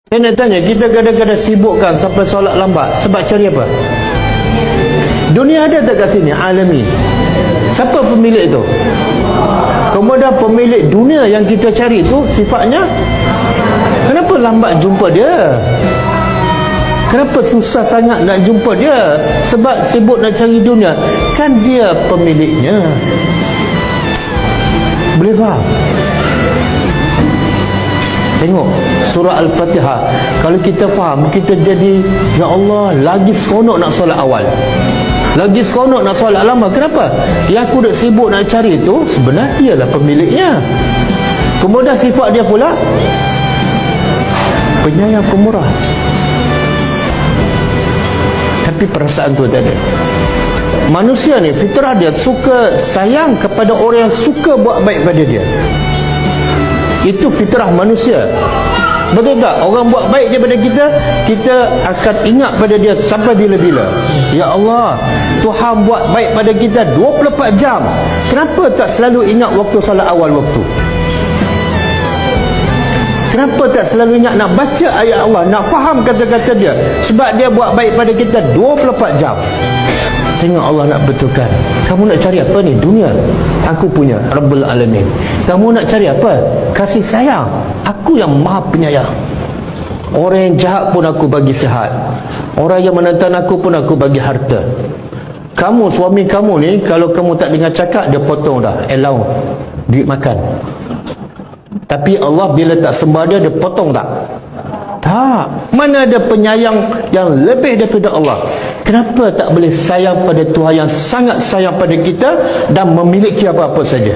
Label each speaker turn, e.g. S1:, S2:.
S1: Saya nak tanya, kita kadang-kadang sibukkan sampai solat lambat sebab cari apa? Dunia ada tak kat sini? Alami. Siapa pemilik itu? Kemudian pemilik dunia yang kita cari itu sifatnya, kenapa lambat jumpa dia? Kenapa susah sangat nak jumpa dia? Sebab sibuk nak cari dunia. Kan dia pemiliknya. Boleh faham? Tengok surah Al-Fatihah. Kalau kita faham, kita jadi, ya Allah, lagi seronok nak solat awal, lagi seronok nak solat lama. Kenapa? Yang aku dah sibuk nak cari itu sebenarnya dialah pemiliknya. Kemudian sifat dia pula penyayang, pemurah. Tapi perasaan tu tak ada. Manusia ni fitrah dia suka sayang kepada orang yang suka buat baik pada dia. Itu fitrah manusia. Betul tak? Orang buat baik daripada kita, kita akan ingat pada dia sampai bila-bila. Ya Allah, Tuhan buat baik pada kita 24 jam. Kenapa tak selalu ingat waktu solat awal waktu? Kenapa tak selalu ingat nak baca ayat Allah, nak faham kata-kata dia? Sebab dia buat baik pada kita 24 jam. Tengok Allah nak betulkan. Kamu nak cari apa ni? Dunia. Aku punya, Rabbul Alamin. Kamu nak cari apa? Kasih sayang. Aku yang maha penyayang. Orang yang jahat pun aku bagi sihat. Orang yang menentang aku pun aku bagi harta. Kamu, suami kamu ni, kalau kamu tak dengar cakap, dia potong dah allowance, duit makan. Tapi Allah bila tak sembah dia, dia potong tak? Tak. Mana ada penyayang yang lebih daripada Allah? Kenapa tak boleh sayang pada Tuhan yang sangat sayang pada kita dan memiliki apa-apa saja?